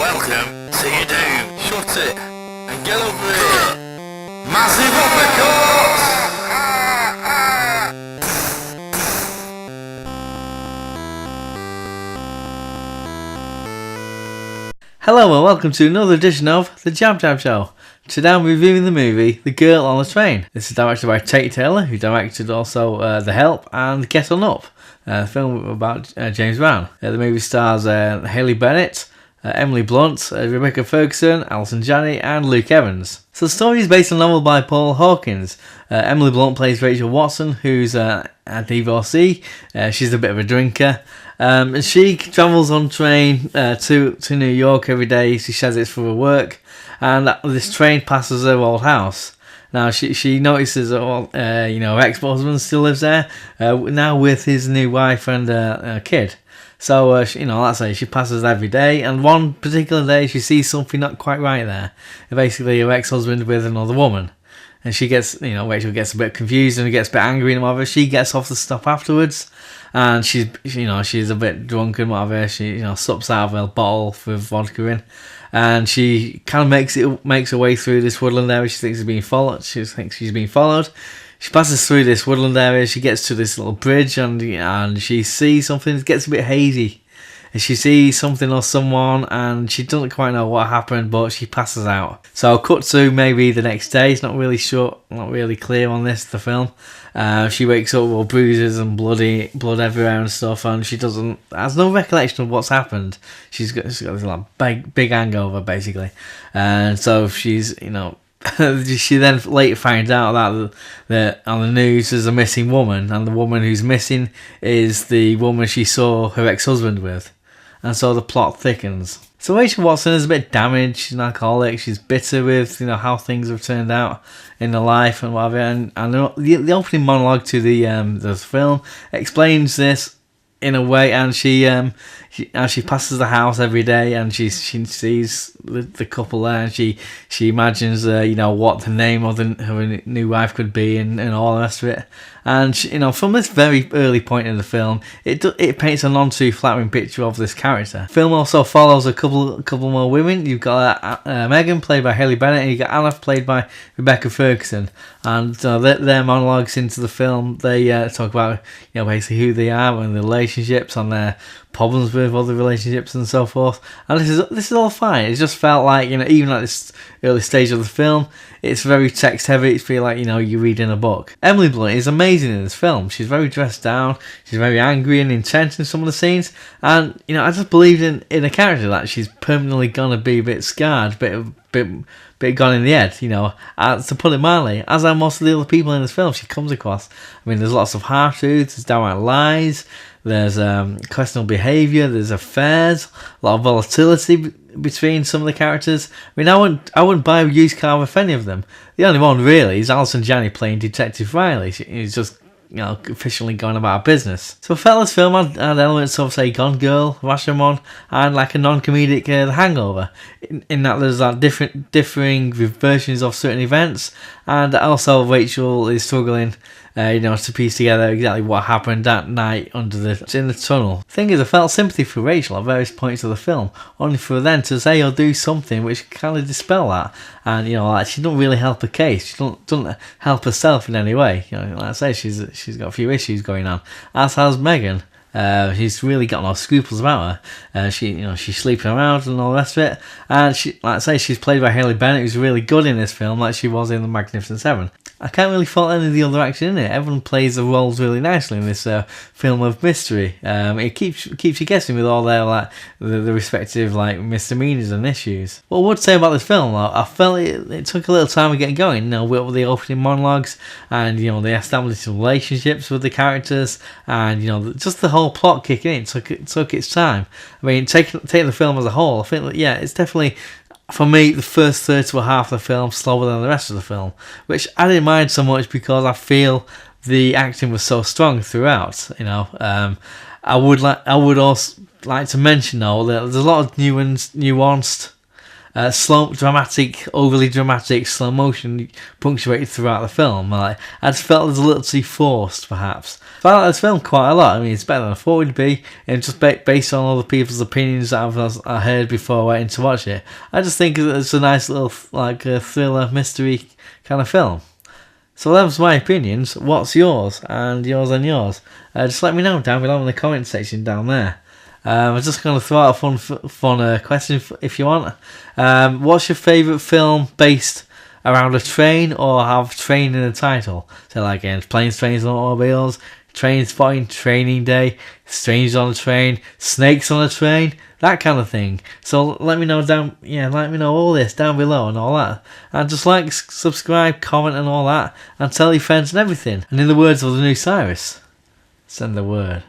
Welcome to your doom. Shut it and get over here. Massive uppercut! Hello and welcome to another edition of the JabJab Show. Today I'm reviewing the movie The Girl on the Train. This is directed by Tate Taylor, who directed also The Help and Get On Up, a film about James Brown. The movie stars Haley Bennett, Emily Blunt, Rebecca Ferguson, Alison, Janney and Luke Evans. So the story is based on a novel by Paul Hawkins. Emily Blunt plays Rachel Watson, who's a divorcee. She's a bit of a drinker. And she travels on train to New York every day. She says it's for her work, and this train passes her old house. Now she notices her ex-husband still lives there, now with his new wife and a kid. So that's it. She passes every day, and one particular day she sees something not quite right there. Basically, her ex-husband with another woman. And she gets, Rachel gets a bit confused and gets a bit angry and whatever. She gets off the stop afterwards, and she's a bit drunk and whatever. She, sups out of a bottle with vodka in, and she kind of makes her way through this woodland area. She thinks she's being followed. She passes through this woodland area. She gets to this little bridge, and she sees something. It gets a bit hazy. And she sees something or someone, and she doesn't quite know what happened, but she passes out. So cut to maybe the next day. It's not really sure, not really clear on the film. She wakes up with all bruises and blood everywhere and stuff, and she has no recollection of what's happened. She's got this big hangover basically, and so she's she then later finds out that on the news there's a missing woman, and the woman who's missing is the woman she saw her ex-husband with. And so the plot thickens. So Rachel Watson is a bit damaged. She's an alcoholic. She's bitter with how things have turned out in her life and whatever. And the opening monologue to the film explains this in a way. And she passes the house every day, and she sees the couple there, and she imagines what the name of her new wife could be, and all the rest of it. And from this very early point in the film, it paints a none too flattering picture of this character. The film also follows a couple more women. You've got Megan, played by Haley Bennett, and you've got Anna, played by Rebecca Ferguson. And their monologues into the film, they talk about basically who they are and the relationships and their problems with other relationships and so forth. And this is all fine. It just felt like even at this early stage of the film, it's very text heavy. It feels like you're reading a book. Emily Blunt is amazing in this film. She's very dressed down. She's very angry and intense in some of the scenes. And I just believed in a character that she's permanently gonna be a bit scarred, bit gone in the head. To put it mildly, as are most of the other people in this film she comes across. There's lots of half truths. There's downright lies. There's questionable behaviour. There's affairs. A lot of volatility between some of the characters. I wouldn't buy a used car with any of them. The only one really is Alison Janney playing Detective Riley. He's just efficiently going about business. So I felt this film had elements of, say, Gone Girl, Rashomon, and like a non-comedic The Hangover, in that there's differing versions of certain events, and also Rachel is struggling to piece together exactly what happened that night in the tunnel. Thing is, I felt sympathy for Rachel at various points of the film, only for then to say or do something which kind of dispel that. And she don't really help her case. She doesn't help herself in any way. Like I say, she's got a few issues going on, as has Megan. She's really got no scruples about her. She's sleeping around and all the rest of it. And she's played by Haley Bennett, who's really good in this film, like she was in The Magnificent Seven. I can't really fault any of the other actors in it. Everyone plays the roles really nicely in this film of mystery. It keeps you guessing with all their the respective misdemeanors and issues. What I would say about this film, though, I felt it took a little time to get going. With the opening monologues, and the established relationships with the characters, and just the whole plot kicking in took its time. Taking the film as a whole, I think it's definitely, for me, the first third to a half of the film slower than the rest of the film, which I didn't mind so much because I feel the acting was so strong throughout. I would also like to mention though that there's a lot of nuanced overly dramatic slow motion punctuated throughout the film. I just felt it was a little too forced, perhaps. But I like this film quite a lot. I mean, it's better than I thought it would be, and just based on other people's opinions that I heard before I went in to watch it, I just think it's a nice little thriller mystery kind of film. So that was my opinions. What's yours? And yours and yours? Just let me know down below in the comment section down there. I'm just going to throw out a fun question if you want. What's your favourite film based around a train or have train in the title? So like planes, trains and automobiles, train spotting, training day, strangers on a train, snakes on a train, that kind of thing. So let me know let me know all this down below and all that. And just like, subscribe, comment and all that. And tell your friends and everything. And in the words of the new Cyrus, send the word.